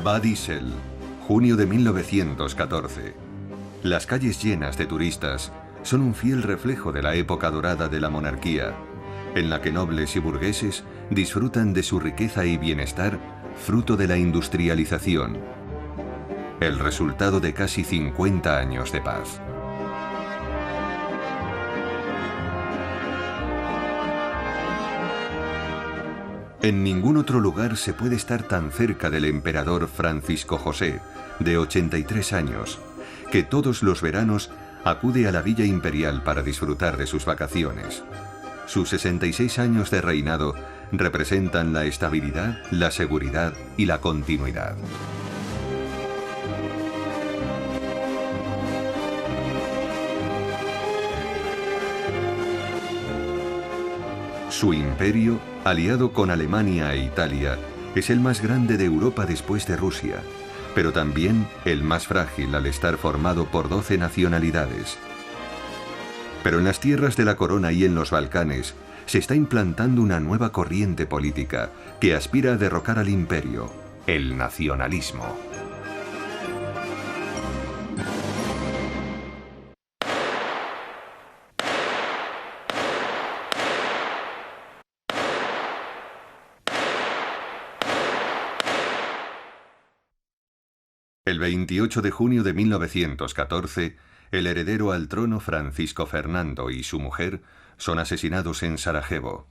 Bad Ischl, junio de 1914. Las calles llenas de turistas son un fiel reflejo de la época dorada de la monarquía, en la que nobles y burgueses disfrutan de su riqueza y bienestar, fruto de la industrialización, el resultado de casi 50 años de paz. En ningún otro lugar se puede estar tan cerca del emperador Francisco José, de 83 años, que todos los veranos acude a la Villa Imperial para disfrutar de sus vacaciones. Sus 66 años de reinado representan la estabilidad, la seguridad y la continuidad. Su imperio, aliado con Alemania e Italia, es el más grande de Europa después de Rusia, pero también el más frágil al estar formado por 12 nacionalidades. Pero en las tierras de la Corona y en los Balcanes se está implantando una nueva corriente política que aspira a derrocar al imperio, el nacionalismo. El 28 de junio de 1914, el heredero al trono Francisco Fernando y su mujer son asesinados en Sarajevo.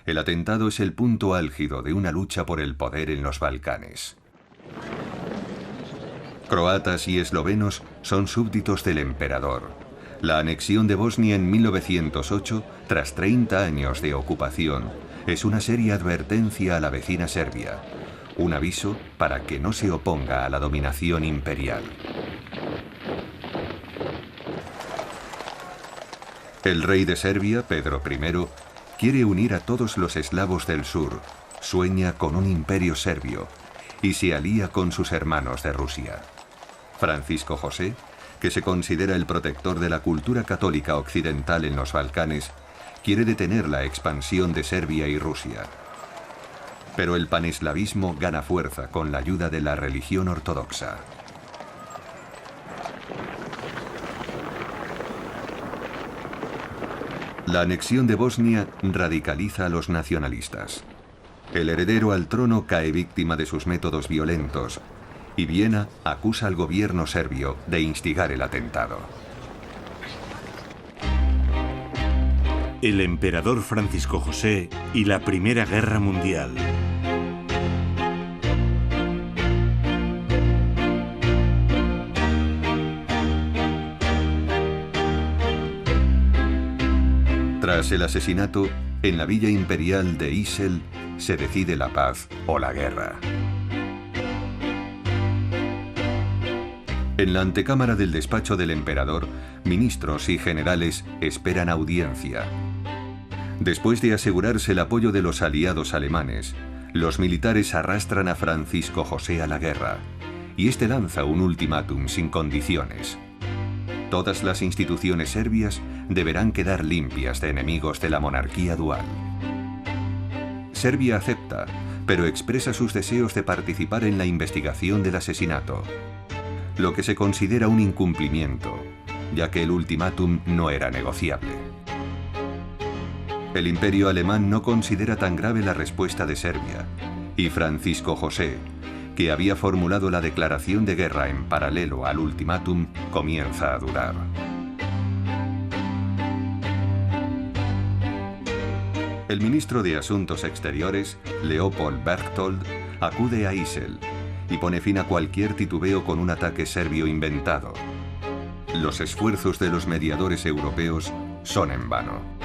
El atentado es el punto álgido de una lucha por el poder en los Balcanes. Croatas y eslovenos son súbditos del emperador. La anexión de Bosnia en 1908, tras 30 años de ocupación, es una seria advertencia a la vecina Serbia. Un aviso para que no se oponga a la dominación imperial. El rey de Serbia, Pedro I, quiere unir a todos los eslavos del sur, sueña con un imperio serbio y se alía con sus hermanos de Rusia. Francisco José, que se considera el protector de la cultura católica occidental en los Balcanes, quiere detener la expansión de Serbia y Rusia. Pero el paneslavismo gana fuerza con la ayuda de la religión ortodoxa. La anexión de Bosnia radicaliza a los nacionalistas. El heredero al trono cae víctima de sus métodos violentos y Viena acusa al gobierno serbio de instigar el atentado. El emperador Francisco José y la Primera Guerra Mundial. Tras el asesinato, en la Villa Imperial de Ischl se decide la paz o la guerra. En la antecámara del despacho del emperador, ministros y generales esperan audiencia. Después de asegurarse el apoyo de los aliados alemanes, los militares arrastran a Francisco José a la guerra, y este lanza un ultimátum sin condiciones. Todas las instituciones serbias deberán quedar limpias de enemigos de la monarquía dual. Serbia acepta, pero expresa sus deseos de participar en la investigación del asesinato, lo que se considera un incumplimiento, ya que el ultimátum no era negociable. El imperio alemán no considera tan grave la respuesta de Serbia, y Francisco José, que había formulado la declaración de guerra en paralelo al ultimátum, comienza a dudar. El ministro de Asuntos Exteriores, Leopold Berchtold, acude a Ischl y pone fin a cualquier titubeo con un ataque serbio inventado. Los esfuerzos de los mediadores europeos son en vano.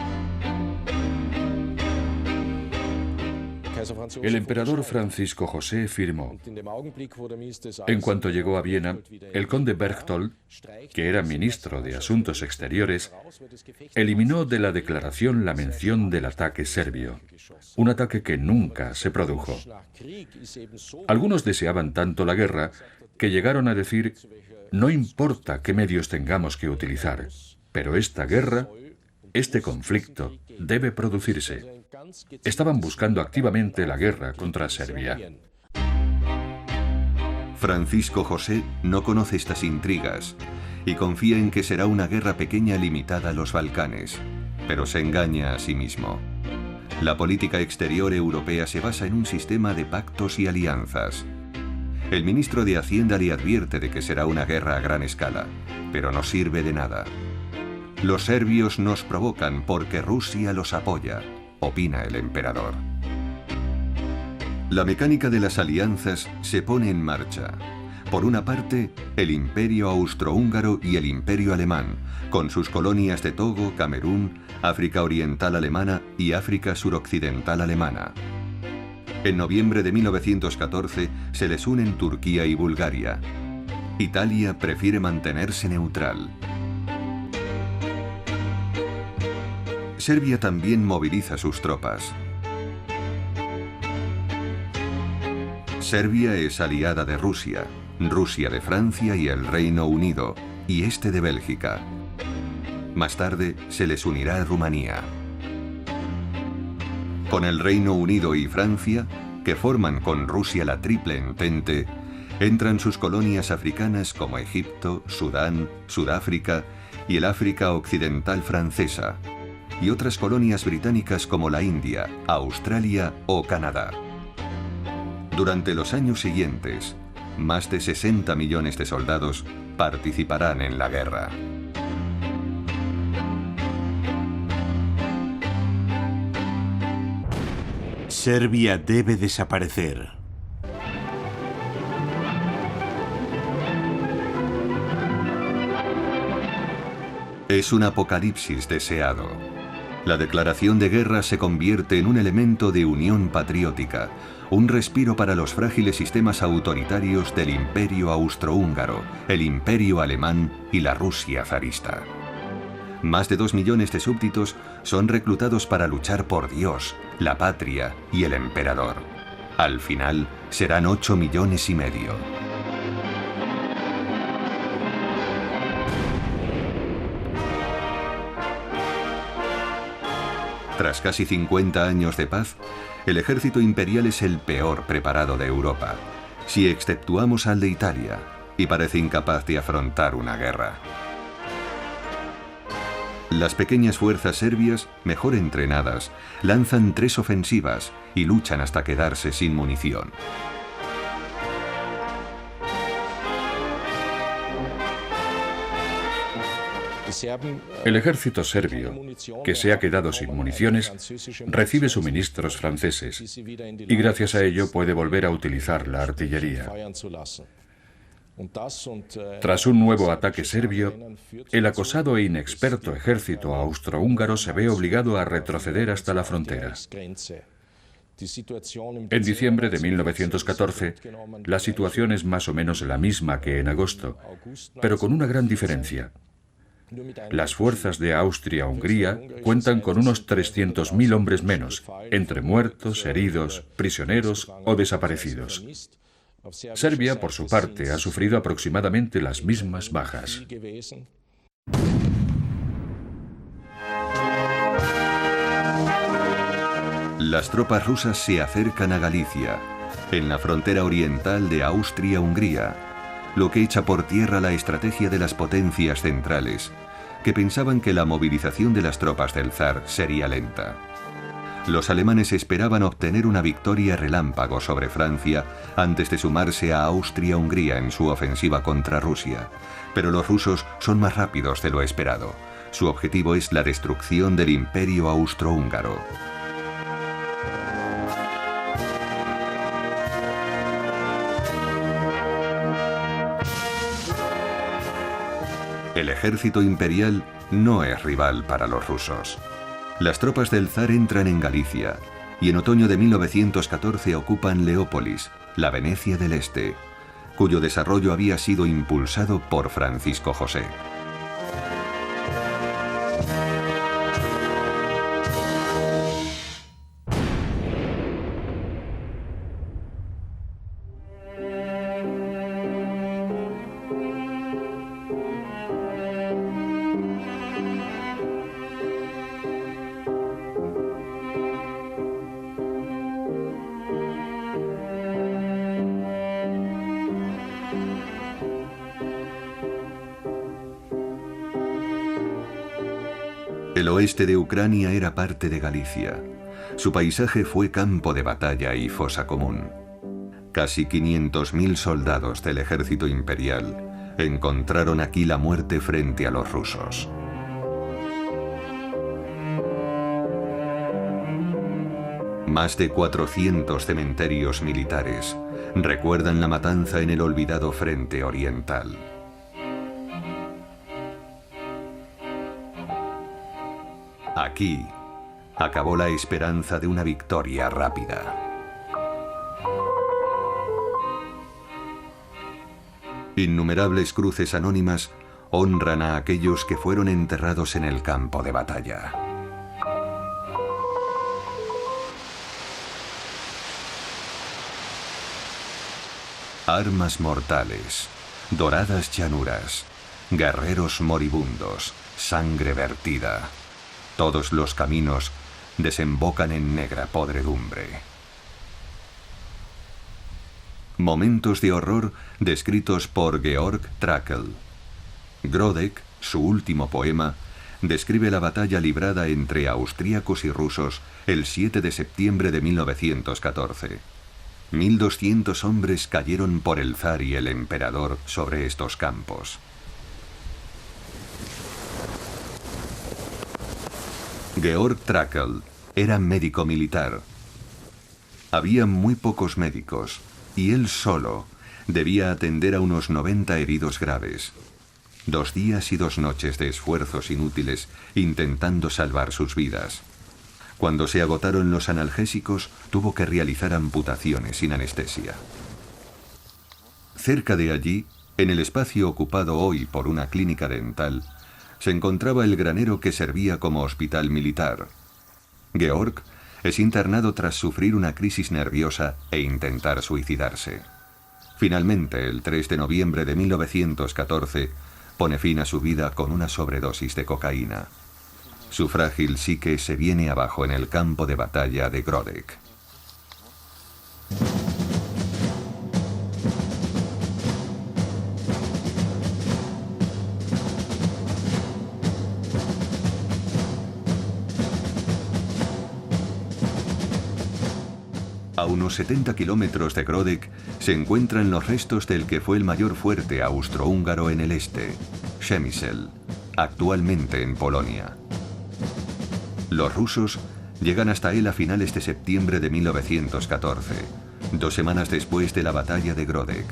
El emperador Francisco José firmó. En cuanto llegó a Viena, el conde Berchtold, que era ministro de Asuntos Exteriores, eliminó de la declaración la mención del ataque serbio, un ataque que nunca se produjo. Algunos deseaban tanto la guerra que llegaron a decir: no importa qué medios tengamos que utilizar, pero esta guerra, este conflicto, debe producirse. Estaban buscando activamente la guerra contra Serbia. Francisco José no conoce estas intrigas y confía en que será una guerra pequeña limitada a los Balcanes, pero se engaña a sí mismo. La política exterior europea se basa en un sistema de pactos y alianzas. El ministro de Hacienda le advierte de que será una guerra a gran escala, pero no sirve de nada. Los serbios nos provocan porque Rusia los apoya, opina el emperador. La mecánica de las alianzas se pone en marcha. Por una parte, el Imperio Austrohúngaro y el Imperio Alemán, con sus colonias de Togo, Camerún, África Oriental Alemana y África Suroccidental Alemana. En noviembre de 1914 se les unen Turquía y Bulgaria. Italia prefiere mantenerse neutral. Serbia también moviliza sus tropas. Serbia es aliada de Rusia, Rusia de Francia y el Reino Unido, y este de Bélgica. Más tarde se les unirá Rumanía. Con el Reino Unido y Francia, que forman con Rusia la Triple Entente, entran sus colonias africanas como Egipto, Sudán, Sudáfrica y el África Occidental Francesa, y otras colonias británicas como la India, Australia o Canadá. Durante los años siguientes, más de 60 millones de soldados participarán en la guerra. Serbia debe desaparecer. Es un apocalipsis deseado. La declaración de guerra se convierte en un elemento de unión patriótica, un respiro para los frágiles sistemas autoritarios del Imperio Austrohúngaro, el Imperio Alemán y la Rusia zarista. Más de 2 millones de súbditos son reclutados para luchar por Dios, la patria y el emperador. Al final serán 8,5 millones. Tras casi 50 años de paz, el ejército imperial es el peor preparado de Europa, si exceptuamos al de Italia, y parece incapaz de afrontar una guerra. Las pequeñas fuerzas serbias, mejor entrenadas, lanzan 3 ofensivas y luchan hasta quedarse sin munición. El ejército serbio, que se ha quedado sin municiones, recibe suministros franceses y gracias a ello puede volver a utilizar la artillería. Tras un nuevo ataque serbio, el acosado e inexperto ejército austrohúngaro se ve obligado a retroceder hasta la frontera. En diciembre de 1914, la situación es más o menos la misma que en agosto, pero con una gran diferencia. Las fuerzas de Austria-Hungría cuentan con unos 300.000 hombres menos, entre muertos, heridos, prisioneros o desaparecidos. Serbia, por su parte, ha sufrido aproximadamente las mismas bajas. Las tropas rusas se acercan a Galicia, en la frontera oriental de Austria-Hungría, lo que echa por tierra la estrategia de las potencias centrales, que pensaban que la movilización de las tropas del zar sería lenta. Los alemanes esperaban obtener una victoria relámpago sobre Francia antes de sumarse a Austria-Hungría en su ofensiva contra Rusia, pero los rusos son más rápidos de lo esperado. Su objetivo es la destrucción del Imperio Austrohúngaro. El ejército imperial no es rival para los rusos. Las tropas del zar entran en Galicia y en otoño de 1914 ocupan Leópolis, la Venecia del Este, cuyo desarrollo había sido impulsado por Francisco José. El oeste de Ucrania era parte de Galicia. Su paisaje fue campo de batalla y fosa común. Casi 500.000 soldados del ejército imperial encontraron aquí la muerte frente a los rusos. Más de 400 cementerios militares recuerdan la matanza en el olvidado frente oriental. Aquí acabó la esperanza de una victoria rápida. Innumerables cruces anónimas honran a aquellos que fueron enterrados en el campo de batalla. Armas mortales, doradas llanuras, guerreros moribundos, sangre vertida. Todos los caminos desembocan en negra podredumbre. Momentos de horror descritos por Georg Trakl. Grodek, su último poema, describe la batalla librada entre austríacos y rusos el 7 de septiembre de 1914. 1.200 hombres cayeron por el zar y el emperador sobre estos campos. Georg Trakl era médico militar. Había muy pocos médicos y él solo debía atender a unos 90 heridos graves. 2 días y 2 noches de esfuerzos inútiles intentando salvar sus vidas. Cuando se agotaron los analgésicos, tuvo que realizar amputaciones sin anestesia. Cerca de allí, en el espacio ocupado hoy por una clínica dental, se encontraba el granero que servía como hospital militar. Georg es internado tras sufrir una crisis nerviosa e intentar suicidarse. Finalmente, el 3 de noviembre de 1914, pone fin a su vida con una sobredosis de cocaína. Su frágil psique se viene abajo en el campo de batalla de Grodek. A unos 70 kilómetros de Grodek se encuentran los restos del que fue el mayor fuerte austrohúngaro en el este, Przemysl, actualmente en Polonia. Los rusos llegan hasta él a finales de septiembre de 1914, 2 semanas después de la batalla de Grodek.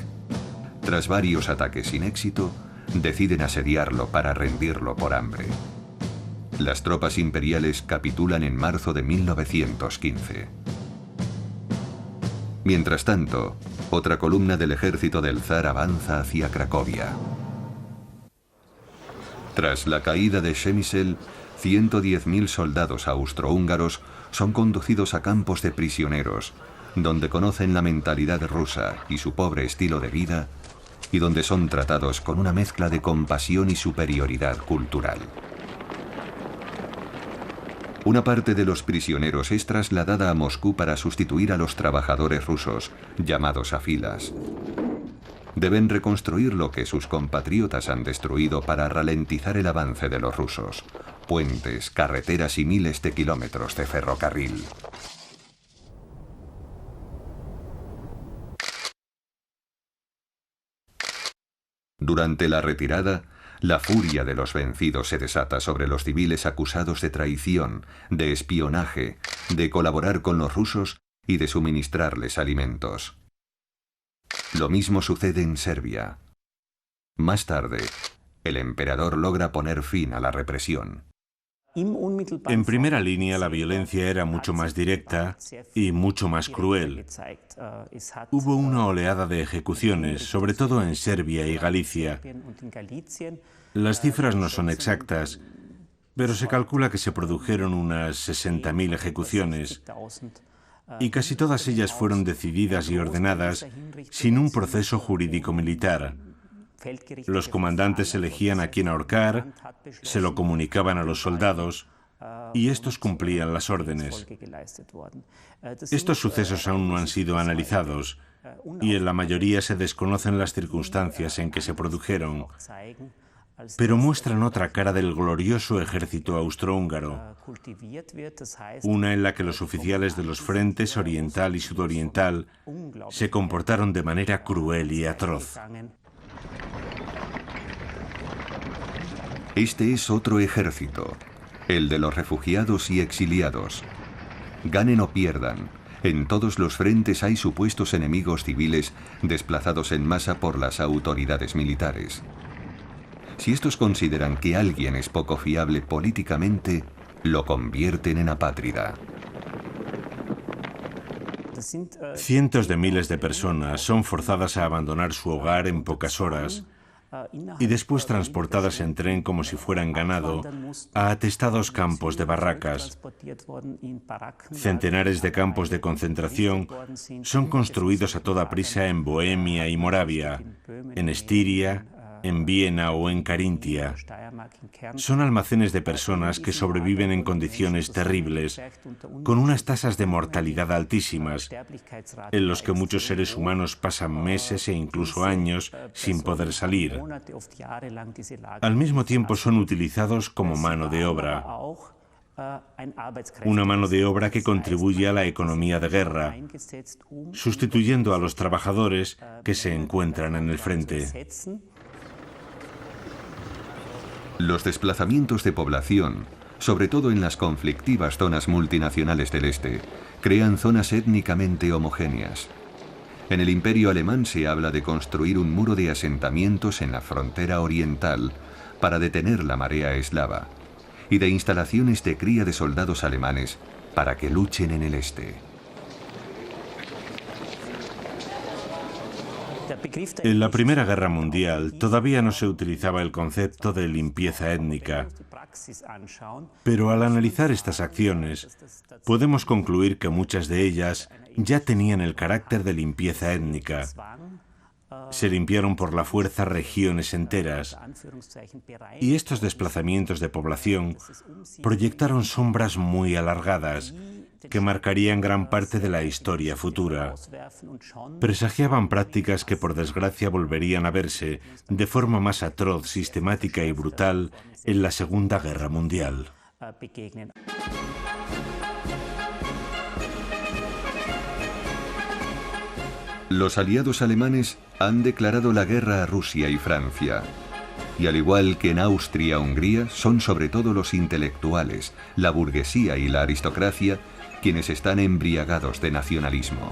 Tras varios ataques sin éxito, deciden asediarlo para rendirlo por hambre. Las tropas imperiales capitulan en marzo de 1915. Mientras tanto, otra columna del ejército del zar avanza hacia Cracovia. Tras la caída de Przemysl, 110.000 soldados austrohúngaros son conducidos a campos de prisioneros, donde conocen la mentalidad rusa y su pobre estilo de vida, y donde son tratados con una mezcla de compasión y superioridad cultural. Una parte de los prisioneros es trasladada a Moscú para sustituir a los trabajadores rusos, llamados a filas. Deben reconstruir lo que sus compatriotas han destruido para ralentizar el avance de los rusos: puentes, carreteras y miles de kilómetros de ferrocarril. Durante la retirada, la furia de los vencidos se desata sobre los civiles acusados de traición, de espionaje, de colaborar con los rusos y de suministrarles alimentos. Lo mismo sucede en Serbia. Más tarde, el emperador logra poner fin a la represión. En primera línea, la violencia era mucho más directa y mucho más cruel. Hubo una oleada de ejecuciones, sobre todo en Serbia y Galicia. Las cifras no son exactas, pero se calcula que se produjeron unas 60.000 ejecuciones, y casi todas ellas fueron decididas y ordenadas sin un proceso jurídico militar. Los comandantes elegían a quién ahorcar, se lo comunicaban a los soldados y estos cumplían las órdenes. Estos sucesos aún no han sido analizados y en la mayoría se desconocen las circunstancias en que se produjeron. pero muestran otra cara del glorioso ejército austrohúngaro, una en la que los oficiales de los frentes oriental y sudoriental se comportaron de manera cruel y atroz. Este es otro ejército, el de los refugiados y exiliados. Ganen o pierdan, en todos los frentes hay supuestos enemigos civiles desplazados en masa por las autoridades militares. Si estos consideran que alguien es poco fiable políticamente, lo convierten en apátrida. Cientos de miles de personas son forzadas a abandonar su hogar en pocas horas y después transportadas en tren como si fueran ganado a atestados campos de barracas. Centenares de campos de concentración son construidos a toda prisa en Bohemia y Moravia, en Estiria, en Viena o en Carintia. Son almacenes de personas que sobreviven en condiciones terribles, con unas tasas de mortalidad altísimas, en los que muchos seres humanos pasan meses e incluso años sin poder salir. Al mismo tiempo son utilizados como mano de obra. Una mano de obra que contribuye a la economía de guerra, sustituyendo a los trabajadores que se encuentran en el frente. Los desplazamientos de población, sobre todo en las conflictivas zonas multinacionales del este, crean zonas étnicamente homogéneas. En el Imperio alemán se habla de construir un muro de asentamientos en la frontera oriental para detener la marea eslava y de instalaciones de cría de soldados alemanes para que luchen en el este. En la Primera Guerra Mundial todavía no se utilizaba el concepto de limpieza étnica, pero al analizar estas acciones podemos concluir que muchas de ellas ya tenían el carácter de limpieza étnica. Se limpiaron por la fuerza regiones enteras, y estos desplazamientos de población proyectaron sombras muy alargadas que marcarían gran parte de la historia futura. Presagiaban prácticas que por desgracia volverían a verse de forma más atroz, sistemática y brutal en la Segunda Guerra Mundial. Los aliados alemanes han declarado la guerra a Rusia y Francia. Y al igual que en Austria-Hungría, son sobre todo los intelectuales, la burguesía y la aristocracia quienes están embriagados de nacionalismo.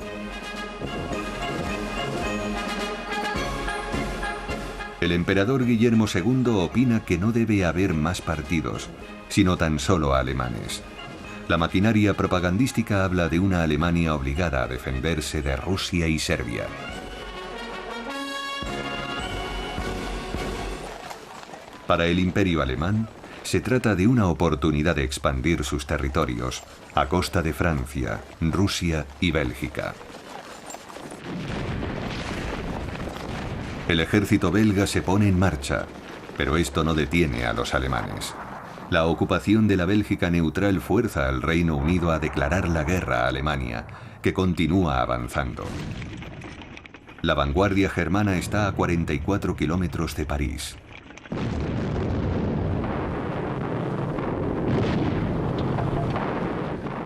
El emperador Guillermo II opina que no debe haber más partidos, sino tan solo alemanes. La maquinaria propagandística habla de una Alemania obligada a defenderse de Rusia y Serbia. Para el Imperio alemán, se trata de una oportunidad de expandir sus territorios a costa de Francia, Rusia y Bélgica. El ejército belga se pone en marcha, pero esto no detiene a los alemanes. La ocupación de la Bélgica neutral fuerza al Reino Unido a declarar la guerra a Alemania, que continúa avanzando. La vanguardia germana está a 44 kilómetros de París.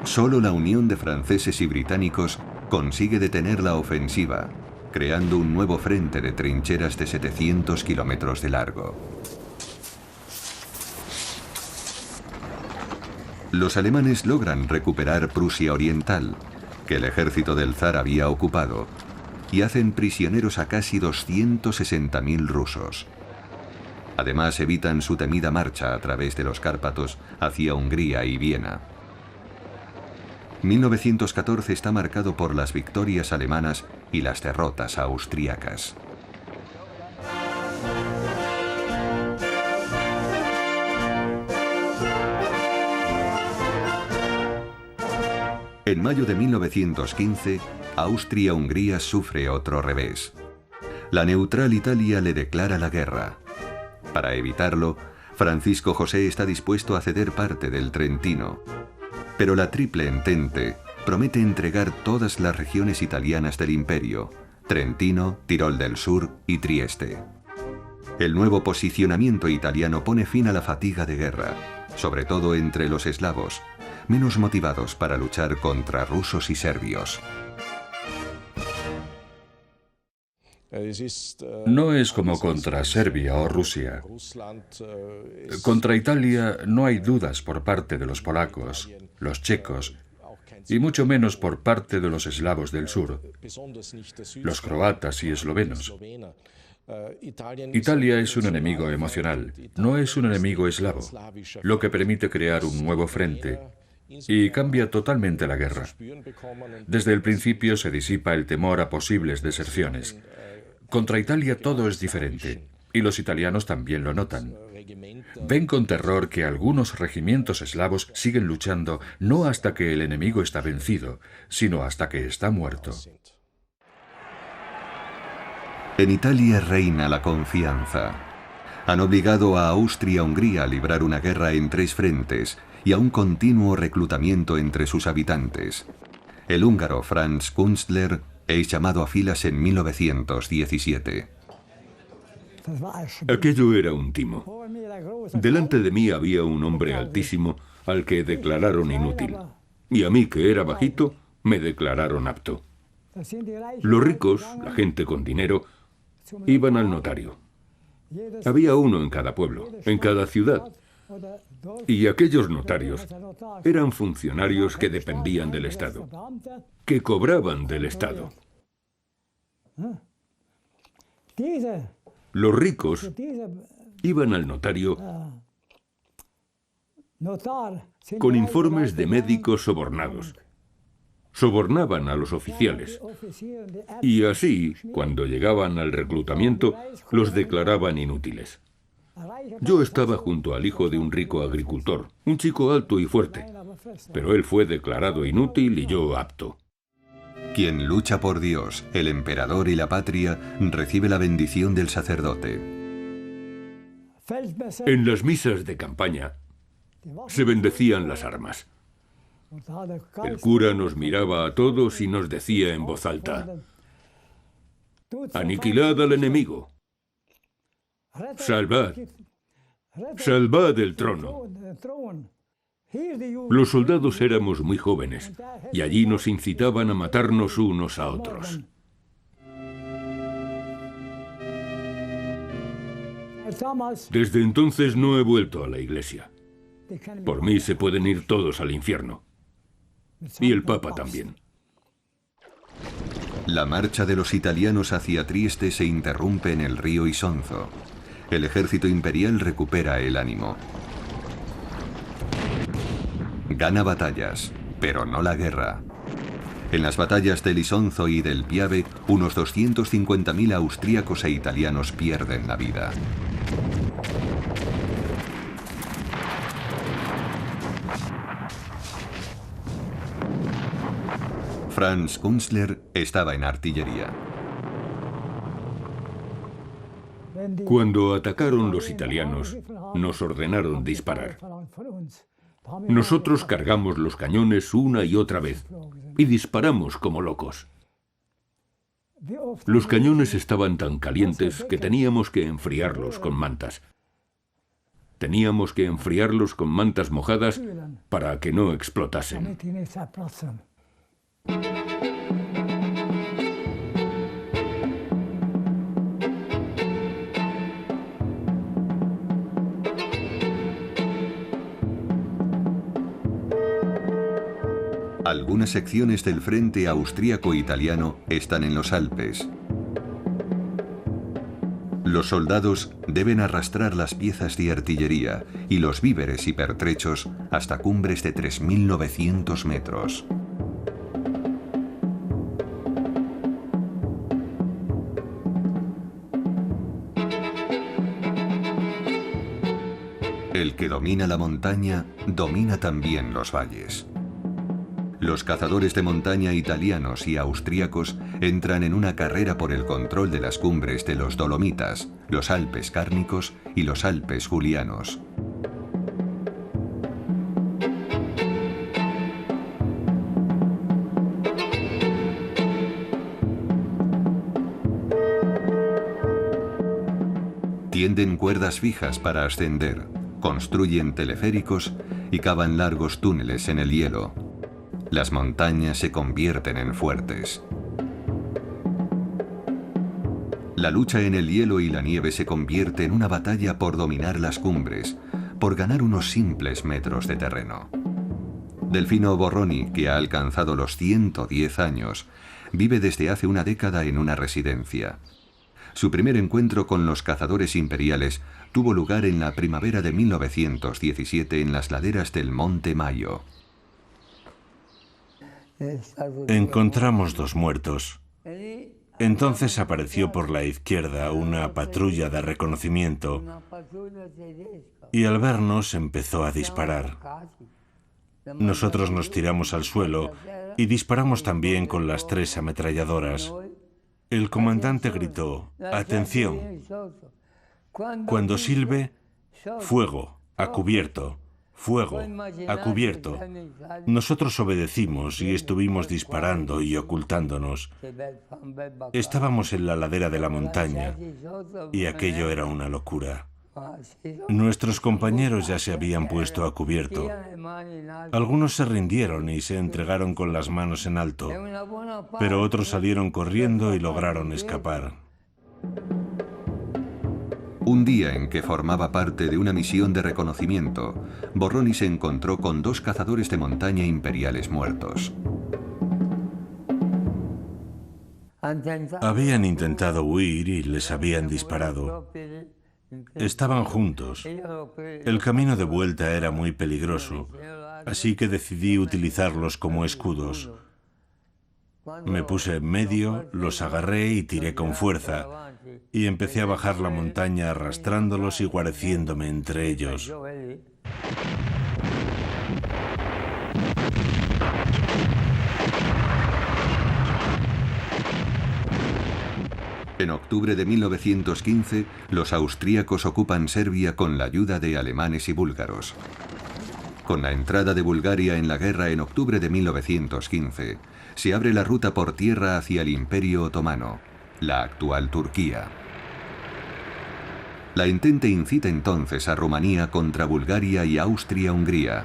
Solo la unión de franceses y británicos consigue detener la ofensiva, creando un nuevo frente de trincheras de 700 kilómetros de largo. Los alemanes logran recuperar Prusia Oriental, que el ejército del zar había ocupado, y hacen prisioneros a casi 260.000 rusos. Además, evitan su temida marcha a través de los Cárpatos hacia Hungría y Viena. 1914 está marcado por las victorias alemanas y las derrotas austríacas. En mayo de 1915, Austria-Hungría sufre otro revés. La neutral Italia le declara la guerra. Para evitarlo, Francisco José está dispuesto a ceder parte del Trentino. Pero la Triple Entente promete entregar todas las regiones italianas del imperio: Trentino, Tirol del Sur y Trieste. El nuevo posicionamiento italiano pone fin a la fatiga de guerra, sobre todo entre los eslavos, menos motivados para luchar contra rusos y serbios. No es como contra Serbia o Rusia. Contra Italia no hay dudas por parte de los polacos, los checos, y mucho menos por parte de los eslavos del sur, los croatas y eslovenos. Italia es un enemigo emocional, no es un enemigo eslavo, lo que permite crear un nuevo frente y cambia totalmente la guerra. Desde el principio se disipa el temor a posibles deserciones. Contra Italia todo es diferente, y los italianos también lo notan. Ven con terror que algunos regimientos eslavos siguen luchando no hasta que el enemigo está vencido, sino hasta que está muerto. En Italia reina la confianza. Han obligado a Austria-Hungría a librar una guerra en 3 frentes y a un continuo reclutamiento entre sus habitantes. El húngaro Franz Künstler es llamado a filas en 1917. Aquello era un timo. Delante de mí había un hombre altísimo al que declararon inútil. Y a mí, que era bajito, me declararon apto. Los ricos, la gente con dinero, iban al notario. Había uno en cada pueblo, en cada ciudad. Y aquellos notarios eran funcionarios que dependían del Estado, que cobraban del Estado. Los ricos iban al notario con informes de médicos sobornados. Sobornaban a los oficiales. Y así, cuando llegaban al reclutamiento, los declaraban inútiles. Yo estaba junto al hijo de un rico agricultor, un chico alto y fuerte, pero él fue declarado inútil y yo apto. Quien lucha por Dios, el emperador y la patria, recibe la bendición del sacerdote. En las misas de campaña se bendecían las armas. El cura nos miraba a todos y nos decía en voz alta: «Aniquilad al enemigo. Salvad. Salvad el trono». Los soldados éramos muy jóvenes y allí nos incitaban a matarnos unos a otros. Desde entonces no he vuelto a la iglesia. Por mí se pueden ir todos al infierno. Y el Papa también. La marcha de los italianos hacia Trieste se interrumpe en el río Isonzo. El ejército imperial recupera el ánimo. Gana batallas, pero no la guerra. En las batallas del Isonzo y del Piave, unos 250.000 austríacos e italianos pierden la vida. Franz Künstler estaba en artillería. Cuando atacaron los italianos, nos ordenaron disparar. Nosotros cargamos los cañones una y otra vez y disparamos como locos. Los cañones estaban tan calientes que teníamos que enfriarlos con mantas. Teníamos que enfriarlos con mantas mojadas para que no explotasen. Algunas secciones del frente austríaco-italiano están en los Alpes. Los soldados deben arrastrar las piezas de artillería y los víveres y pertrechos hasta cumbres de 3.900 metros. El que domina la montaña, domina también los valles. Los cazadores de montaña italianos y austríacos entran en una carrera por el control de las cumbres de los Dolomitas, los Alpes Cárnicos y los Alpes Julianos. Tienden cuerdas fijas para ascender, construyen teleféricos y cavan largos túneles en el hielo. Las montañas se convierten en fuertes. La lucha en el hielo y la nieve se convierte en una batalla por dominar las cumbres, por ganar unos simples metros de terreno. Delfino Borroni, que ha alcanzado los 110 años, vive desde hace una década en una residencia. Su primer encuentro con los cazadores imperiales tuvo lugar en la primavera de 1917 en las laderas del Monte Mayo. Encontramos 2 muertos. Entonces apareció por la izquierda una patrulla de reconocimiento y al vernos empezó a disparar. Nosotros nos tiramos al suelo y disparamos también con las 3 ametralladoras. El comandante gritó: «¡Atención! Cuando silbe, fuego, a cubierto, fuego, a cubierto». Nosotros obedecimos y estuvimos disparando y ocultándonos. Estábamos en la ladera de la montaña y aquello era una locura. Nuestros compañeros ya se habían puesto a cubierto. Algunos se rindieron y se entregaron con las manos en alto, pero otros salieron corriendo y lograron escapar. Un día en que formaba parte de una misión de reconocimiento, Borroni se encontró con 2 cazadores de montaña imperiales muertos. Habían intentado huir y les habían disparado. Estaban juntos. El camino de vuelta era muy peligroso, así que decidí utilizarlos como escudos. Me puse en medio, los agarré y tiré con fuerza, y empecé a bajar la montaña arrastrándolos y guareciéndome entre ellos. En octubre de 1915, los austríacos ocupan Serbia con la ayuda de alemanes y búlgaros. Con la entrada de Bulgaria en la guerra en octubre de 1915, se abre la ruta por tierra hacia el Imperio Otomano, la actual Turquía. La Entente incita entonces a Rumanía contra Bulgaria y Austria-Hungría.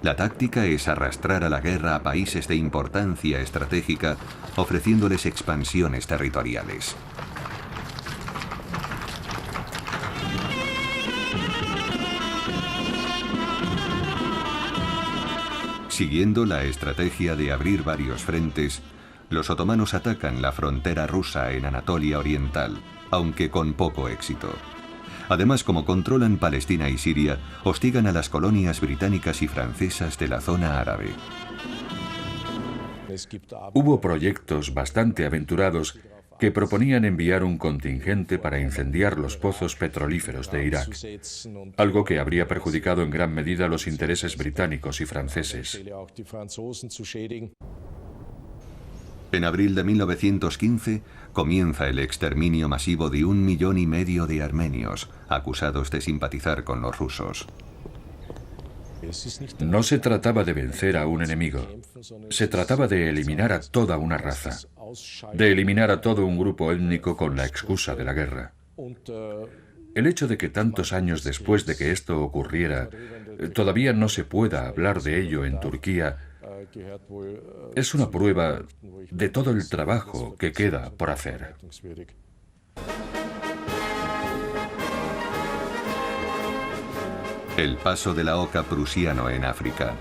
La táctica es arrastrar a la guerra a países de importancia estratégica, ofreciéndoles expansiones territoriales. Siguiendo la estrategia de abrir varios frentes, los otomanos atacan la frontera rusa en Anatolia Oriental, aunque con poco éxito. Además, como controlan Palestina y Siria, hostigan a las colonias británicas y francesas de la zona árabe. Hubo proyectos bastante aventurados que proponían enviar un contingente para incendiar los pozos petrolíferos de Irak, algo que habría perjudicado en gran medida los intereses británicos y franceses. En abril de 1915 comienza el exterminio masivo de 1,5 millones de armenios, acusados de simpatizar con los rusos. No se trataba de vencer a un enemigo, se trataba de eliminar a toda una raza, de eliminar a todo un grupo étnico con la excusa de la guerra. El hecho de que tantos años después de que esto ocurriera, todavía no se pueda hablar de ello en Turquía, es una prueba de todo el trabajo que queda por hacer. El paso de la Oca prusiano en África.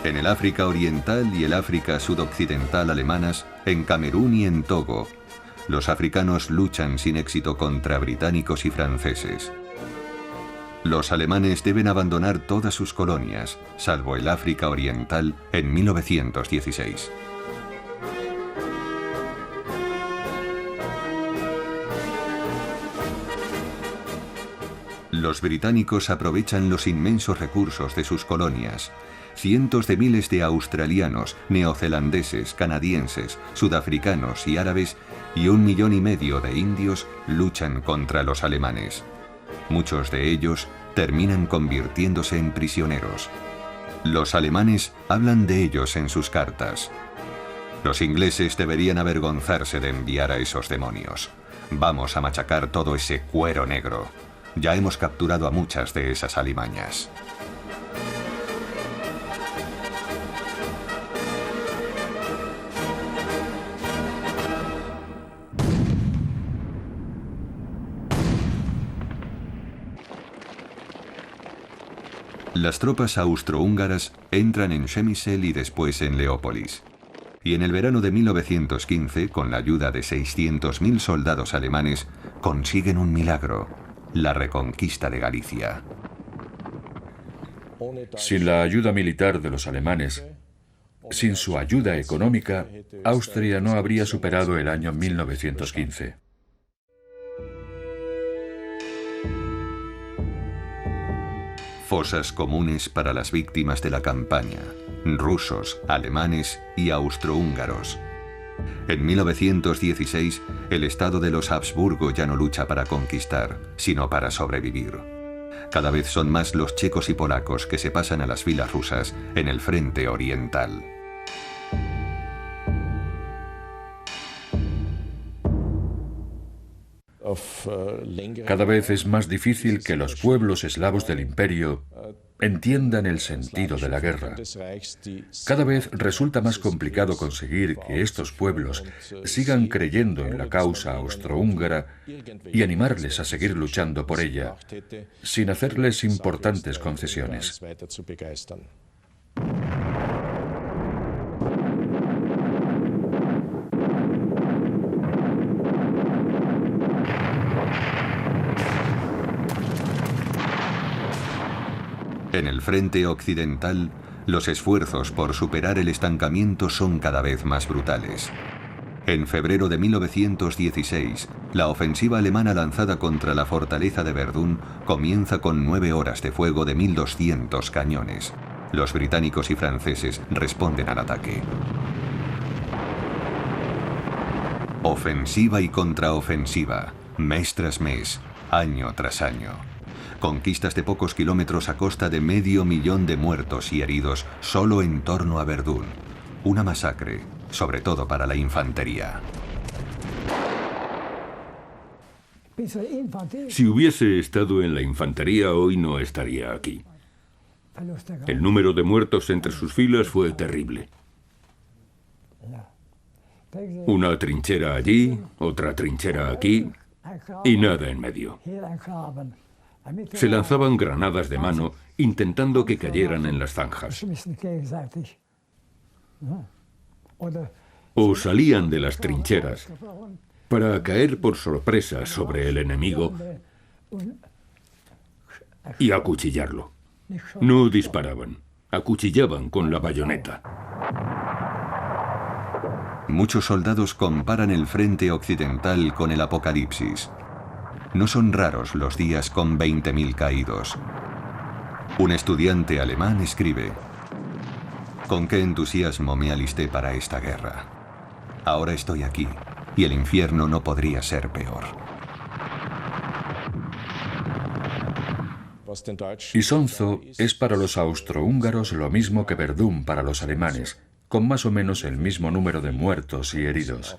En el África Oriental y el África Sudoccidental alemanas, en Camerún y en Togo, los africanos luchan sin éxito contra británicos y franceses. Los alemanes deben abandonar todas sus colonias, salvo el África Oriental, en 1916. Los británicos aprovechan los inmensos recursos de sus colonias. Cientos de miles de australianos, neozelandeses, canadienses, sudafricanos y árabes y 1,5 millones de indios luchan contra los alemanes. Muchos de ellos terminan convirtiéndose en prisioneros. Los alemanes hablan de ellos en sus cartas. Los ingleses deberían avergonzarse de enviar a esos demonios. Vamos a machacar todo ese cuero negro. Ya hemos capturado a muchas de esas alimañas. Las tropas austrohúngaras entran en Przemysl y después en Leópolis. Y en el verano de 1915, con la ayuda de 600.000 soldados alemanes, consiguen un milagro: la reconquista de Galicia. Sin la ayuda militar de los alemanes, sin su ayuda económica, Austria no habría superado el año 1915. Fosas comunes para las víctimas de la campaña: rusos, alemanes y austrohúngaros. En 1916, el Estado de los Habsburgo ya no lucha para conquistar, sino para sobrevivir. Cada vez son más los checos y polacos que se pasan a las filas rusas en el frente oriental. Cada vez es más difícil que los pueblos eslavos del imperio entiendan el sentido de la guerra. Cada vez resulta más complicado conseguir que estos pueblos sigan creyendo en la causa austrohúngara y animarles a seguir luchando por ella, sin hacerles importantes concesiones. En el frente occidental, los esfuerzos por superar el estancamiento son cada vez más brutales. En febrero de 1916, la ofensiva alemana lanzada contra la fortaleza de Verdún comienza con 9 horas de fuego de 1.200 cañones. Los británicos y franceses responden al ataque. Ofensiva y contraofensiva, mes tras mes, año tras año. Conquistas de pocos kilómetros a costa de 500.000 de muertos y heridos solo en torno a Verdún. Una masacre, sobre todo para la infantería. Si hubiese estado en la infantería, hoy no estaría aquí. El número de muertos entre sus filas fue terrible. Una trinchera allí, otra trinchera aquí y nada en medio. Se lanzaban granadas de mano intentando que cayeran en las zanjas. O salían de las trincheras para caer por sorpresa sobre el enemigo y acuchillarlo. No disparaban, acuchillaban con la bayoneta. Muchos soldados comparan el frente occidental con el apocalipsis. No son raros los días con 20.000 caídos. Un estudiante alemán escribe: «Con qué entusiasmo me alisté para esta guerra. Ahora estoy aquí, y el infierno no podría ser peor». Isonzo es para los austrohúngaros lo mismo que Verdún para los alemanes, con más o menos el mismo número de muertos y heridos.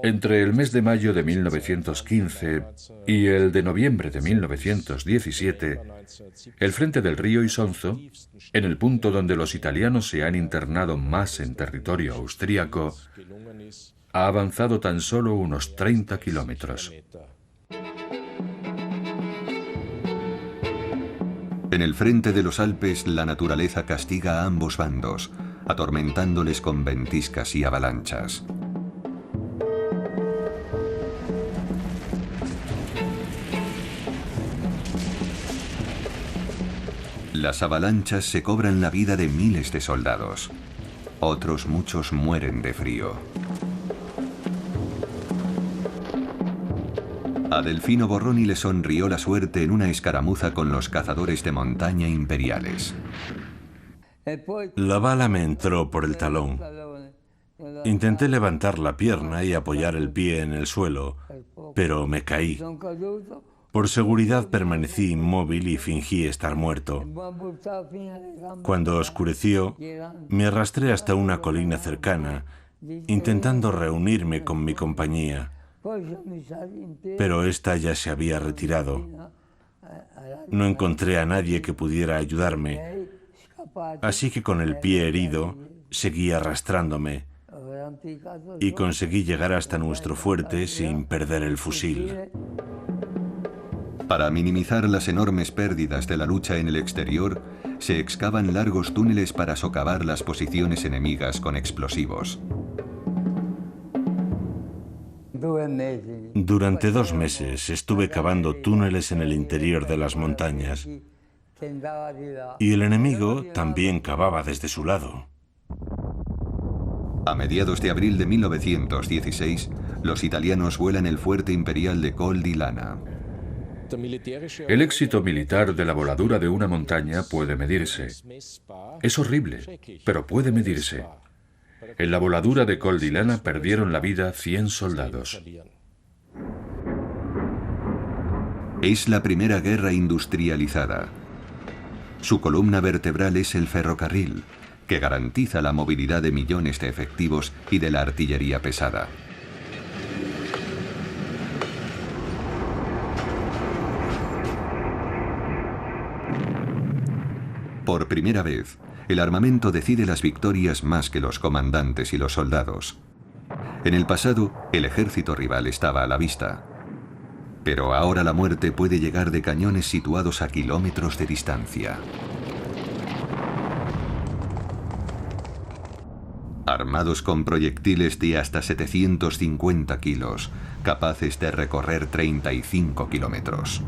Entre el mes de mayo de 1915 y el de noviembre de 1917, el frente del río Isonzo, en el punto donde los italianos se han internado más en territorio austríaco, ha avanzado tan solo unos 30 kilómetros. En el frente de los Alpes, la naturaleza castiga a ambos bandos, atormentándoles con ventiscas y avalanchas. Las avalanchas se cobran la vida de miles de soldados. Otros muchos mueren de frío. A Delfino Borroni le sonrió la suerte en una escaramuza con los cazadores de montaña imperiales. La bala me entró por el talón. Intenté levantar la pierna y apoyar el pie en el suelo, pero me caí. Por seguridad permanecí inmóvil y fingí estar muerto. Cuando oscureció, me arrastré hasta una colina cercana, intentando reunirme con mi compañía. Pero ésta ya se había retirado. No encontré a nadie que pudiera ayudarme, así que con el pie herido seguí arrastrándome y conseguí llegar hasta nuestro fuerte sin perder el fusil. Para minimizar las enormes pérdidas de la lucha en el exterior, se excavan largos túneles para socavar las posiciones enemigas con explosivos. Durante 2 meses estuve cavando túneles en el interior de las montañas y el enemigo también cavaba desde su lado. A mediados de abril de 1916, los italianos vuelan el fuerte imperial de Col di Lana. El éxito militar de la voladura de una montaña puede medirse. Es horrible, pero puede medirse. En la voladura de Col di Lana perdieron la vida 100 soldados. Es la primera guerra industrializada. Su columna vertebral es el ferrocarril, que garantiza la movilidad de millones de efectivos y de la artillería pesada. Por primera vez, el armamento decide las victorias más que los comandantes y los soldados. En el pasado, el ejército rival estaba a la vista. Pero ahora la muerte puede llegar de cañones situados a kilómetros de distancia. Armados con proyectiles de hasta 750 kilos, capaces de recorrer 35 kilómetros.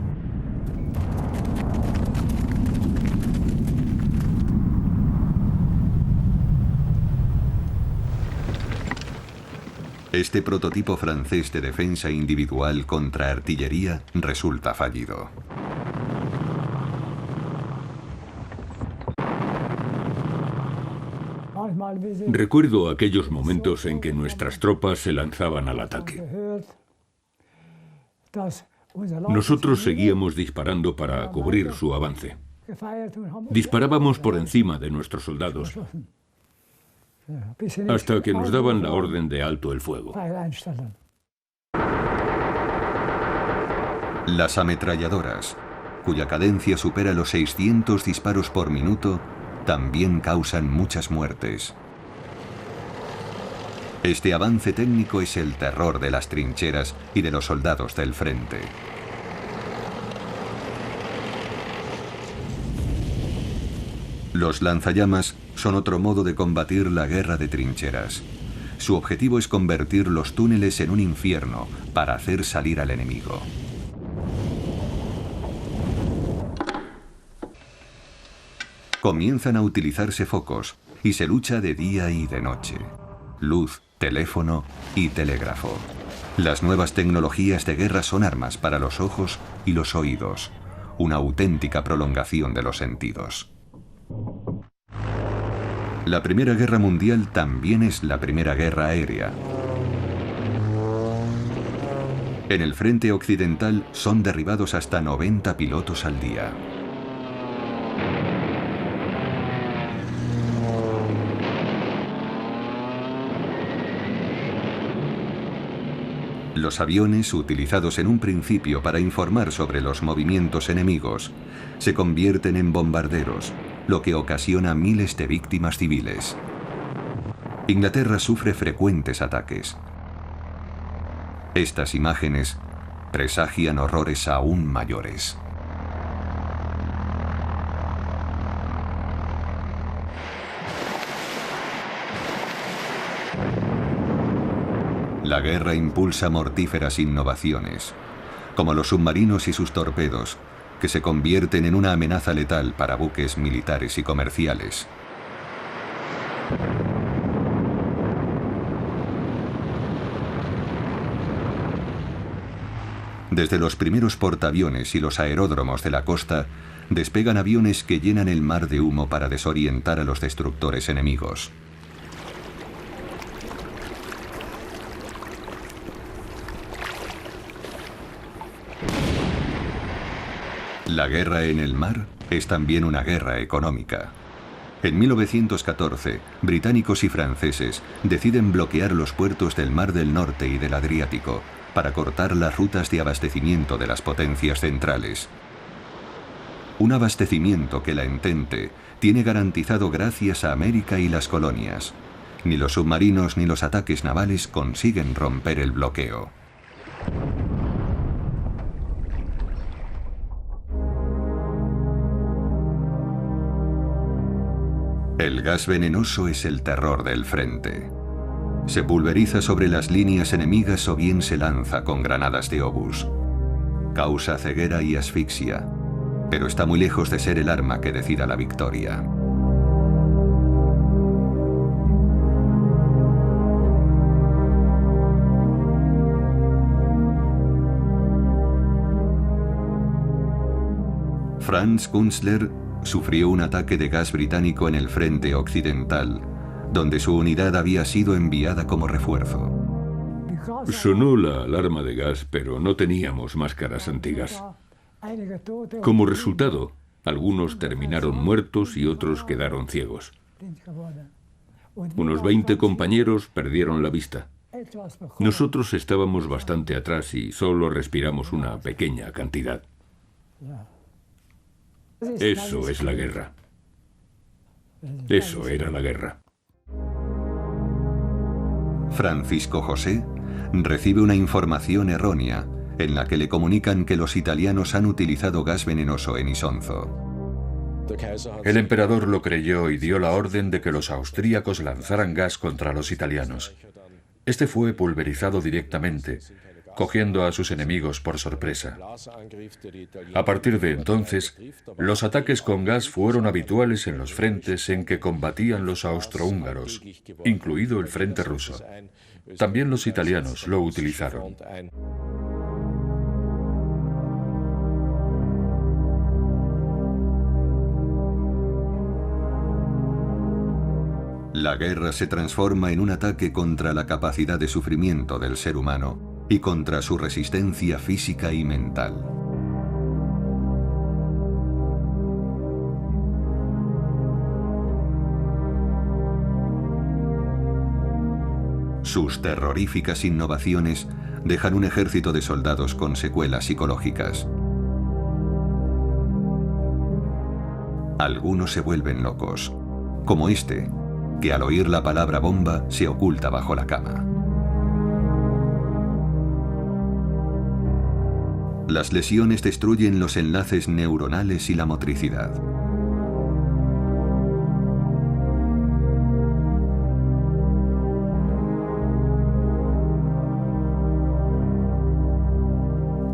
Este prototipo francés de defensa individual contra artillería resulta fallido. Recuerdo aquellos momentos en que nuestras tropas se lanzaban al ataque. Nosotros seguíamos disparando para cubrir su avance. Disparábamos por encima de nuestros soldados, hasta que nos daban la orden de alto el fuego. Las ametralladoras, cuya cadencia supera los 600 disparos por minuto, también causan muchas muertes. Este avance técnico es el terror de las trincheras y de los soldados del frente. Los lanzallamas son otro modo de combatir la guerra de trincheras. Su objetivo es convertir los túneles en un infierno para hacer salir al enemigo. Comienzan a utilizarse focos y se lucha de día y de noche. Luz, teléfono y telégrafo. Las nuevas tecnologías de guerra son armas para los ojos y los oídos, una auténtica prolongación de los sentidos. La Primera Guerra Mundial también es la primera guerra aérea. En el frente occidental son derribados hasta 90 pilotos al día. Los aviones, utilizados en un principio para informar sobre los movimientos enemigos, se convierten en bombarderos, lo que ocasiona miles de víctimas civiles. Inglaterra sufre frecuentes ataques. Estas imágenes presagian horrores aún mayores. La guerra impulsa mortíferas innovaciones, como los submarinos y sus torpedos, que se convierten en una amenaza letal para buques militares y comerciales. Desde los primeros portaaviones y los aeródromos de la costa, despegan aviones que llenan el mar de humo para desorientar a los destructores enemigos. La guerra en el mar es también una guerra económica. En 1914, británicos y franceses deciden bloquear los puertos del Mar del Norte y del Adriático para cortar las rutas de abastecimiento de las potencias centrales. Un abastecimiento que la Entente tiene garantizado gracias a América y las colonias. Ni los submarinos ni los ataques navales consiguen romper el bloqueo. El gas venenoso es el terror del frente. Se pulveriza sobre las líneas enemigas o bien se lanza con granadas de obús. Causa ceguera y asfixia, pero está muy lejos de ser el arma que decida la victoria. Franz Künzler sufrió un ataque de gas británico en el frente occidental, donde su unidad había sido enviada como refuerzo. Sonó la alarma de gas, pero no teníamos máscaras antigas. Como resultado, algunos terminaron muertos y otros quedaron ciegos. Unos 20 compañeros perdieron la vista. Nosotros estábamos bastante atrás y solo respiramos una pequeña cantidad. Eso es la guerra. Eso era la guerra. Francisco José recibe una información errónea en la que le comunican que los italianos han utilizado gas venenoso en Isonzo. El emperador lo creyó y dio la orden de que los austríacos lanzaran gas contra los italianos. Este fue pulverizado directamente, cogiendo a sus enemigos por sorpresa. A partir de entonces, los ataques con gas fueron habituales en los frentes en que combatían los austrohúngaros, incluido el frente ruso. También los italianos lo utilizaron. La guerra se transforma en un ataque contra la capacidad de sufrimiento del ser humano y contra su resistencia física y mental. Sus terroríficas innovaciones dejan un ejército de soldados con secuelas psicológicas. Algunos se vuelven locos, como este, que al oír la palabra bomba se oculta bajo la cama. Las lesiones destruyen los enlaces neuronales y la motricidad.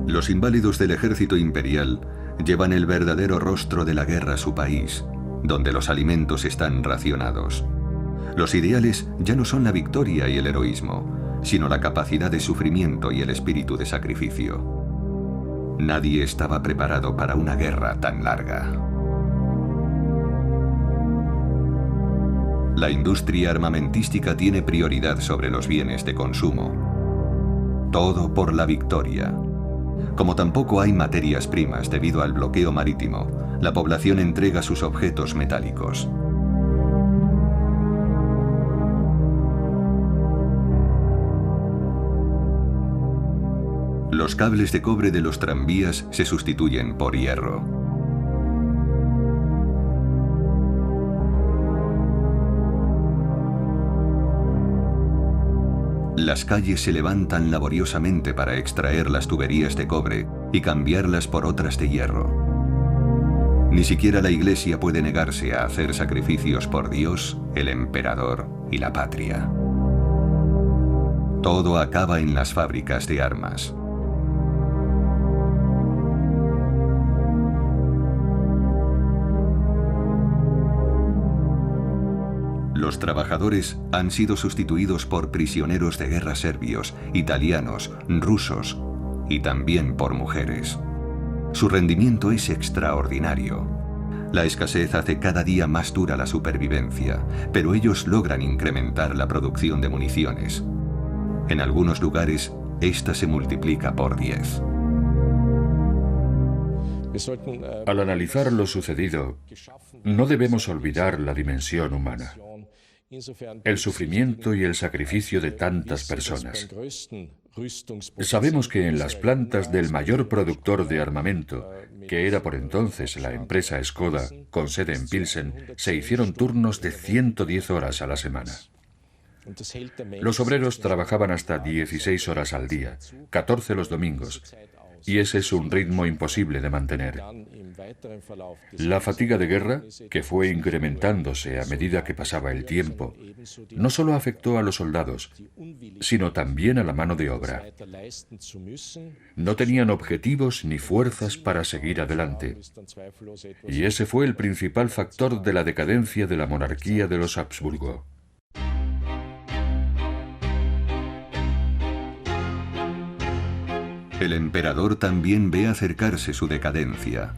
Los inválidos del ejército imperial llevan el verdadero rostro de la guerra a su país, donde los alimentos están racionados. Los ideales ya no son la victoria y el heroísmo, sino la capacidad de sufrimiento y el espíritu de sacrificio. Nadie estaba preparado para una guerra tan larga. La industria armamentística tiene prioridad sobre los bienes de consumo. Todo por la victoria. Como tampoco hay materias primas debido al bloqueo marítimo, la población entrega sus objetos metálicos. Los cables de cobre de los tranvías se sustituyen por hierro. Las calles se levantan laboriosamente para extraer las tuberías de cobre y cambiarlas por otras de hierro. Ni siquiera la Iglesia puede negarse a hacer sacrificios por Dios, el emperador y la patria. Todo acaba en las fábricas de armas. Los trabajadores han sido sustituidos por prisioneros de guerra serbios, italianos, rusos y también por mujeres. Su rendimiento es extraordinario. La escasez hace cada día más dura la supervivencia, pero ellos logran incrementar la producción de municiones. En algunos lugares, esta se multiplica por 10. Al analizar lo sucedido, no debemos olvidar la dimensión humana, el sufrimiento y el sacrificio de tantas personas. Sabemos que en las plantas del mayor productor de armamento, que era por entonces la empresa Škoda, con sede en Pilsen, se hicieron turnos de 110 horas a la semana. Los obreros trabajaban hasta 16 horas al día, 14 los domingos, y ese es un ritmo imposible de mantener. La fatiga de guerra, que fue incrementándose a medida que pasaba el tiempo, no solo afectó a los soldados, sino también a la mano de obra. No tenían objetivos ni fuerzas para seguir adelante. Y ese fue el principal factor de la decadencia de la monarquía de los Habsburgo. El emperador también ve acercarse su decadencia.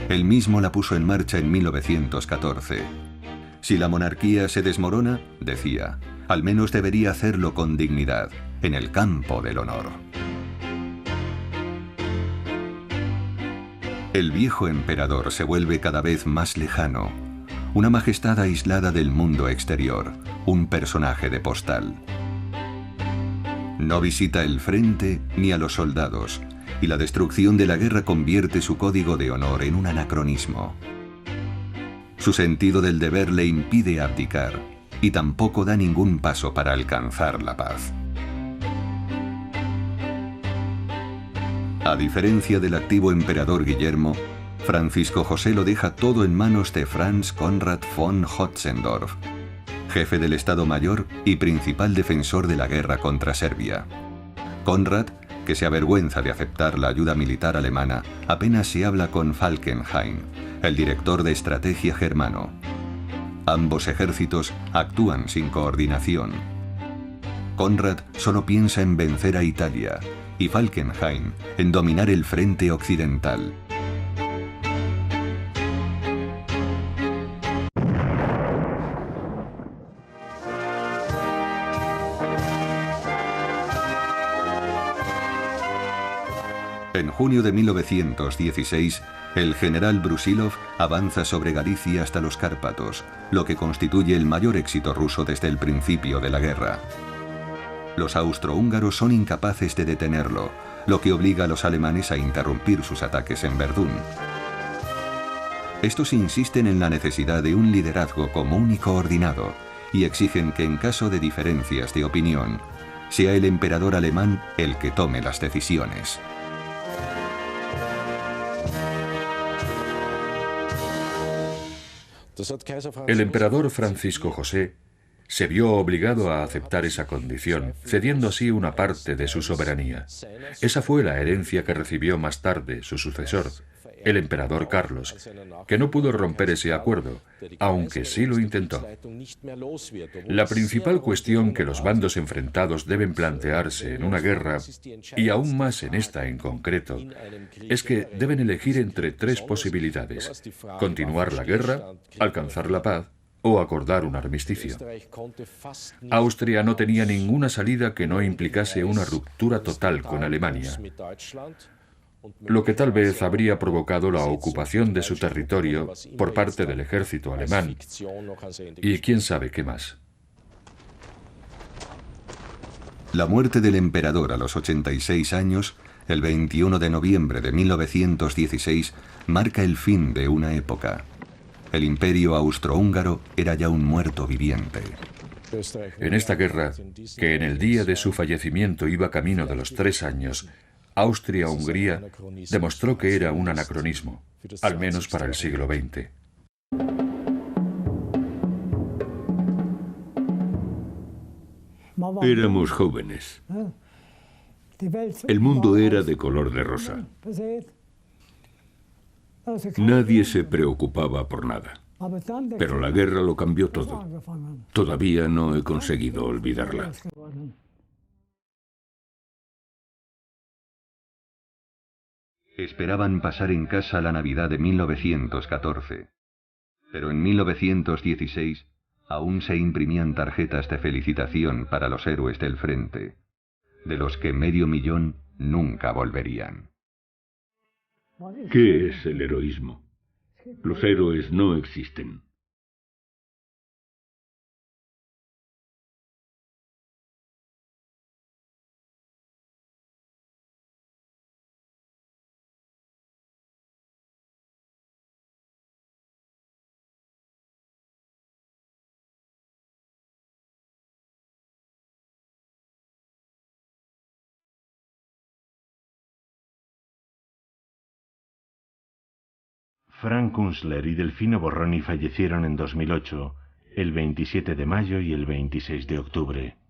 Él mismo la puso en marcha en 1914. Si la monarquía se desmorona, decía, al menos debería hacerlo con dignidad, en el campo del honor. El viejo emperador se vuelve cada vez más lejano, una majestad aislada del mundo exterior, un personaje de postal. No visita el frente ni a los soldados, y la destrucción de la guerra convierte su código de honor en un anacronismo. Su sentido del deber le impide abdicar, y tampoco da ningún paso para alcanzar la paz. A diferencia del activo emperador Guillermo, Francisco José lo deja todo en manos de Franz Conrad von Hotzendorf, jefe del Estado Mayor y principal defensor de la guerra contra Serbia. Conrad, que se avergüenza de aceptar la ayuda militar alemana, apenas se habla con Falkenhayn, el director de estrategia germano. Ambos ejércitos actúan sin coordinación. Conrad solo piensa en vencer a Italia y Falkenhayn en dominar el frente occidental. En junio de 1916, el general Brusilov avanza sobre Galicia hasta los Cárpatos, lo que constituye el mayor éxito ruso desde el principio de la guerra. Los austrohúngaros son incapaces de detenerlo, lo que obliga a los alemanes a interrumpir sus ataques en Verdún. Estos insisten en la necesidad de un liderazgo común y coordinado, y exigen que en caso de diferencias de opinión, sea el emperador alemán el que tome las decisiones. El emperador Francisco José se vio obligado a aceptar esa condición, cediendo así una parte de su soberanía. Esa fue la herencia que recibió más tarde su sucesor, el emperador Carlos, que no pudo romper ese acuerdo, aunque sí lo intentó. La principal cuestión que los bandos enfrentados deben plantearse en una guerra, y aún más en esta en concreto, es que deben elegir entre tres posibilidades: continuar la guerra, alcanzar la paz o acordar un armisticio. Austria no tenía ninguna salida que no implicase una ruptura total con Alemania, lo que tal vez habría provocado la ocupación de su territorio por parte del ejército alemán, y quién sabe qué más. La muerte del emperador a los 86 años, el 21 de noviembre de 1916, marca el fin de una época. El imperio austrohúngaro era ya un muerto viviente. En esta guerra, que en el día de su fallecimiento iba camino de los 3 años, Austria-Hungría demostró que era un anacronismo, al menos para el siglo XX. Éramos jóvenes. El mundo era de color de rosa. Nadie se preocupaba por nada. Pero la guerra lo cambió todo. Todavía no he conseguido olvidarla. Esperaban pasar en casa la Navidad de 1914, pero en 1916 aún se imprimían tarjetas de felicitación para los héroes del frente, de los que 500.000 nunca volverían. ¿Qué es el heroísmo? Los héroes no existen. Frank Kunstler y Delfino Borroni fallecieron en 2008, el 27 de mayo y el 26 de octubre.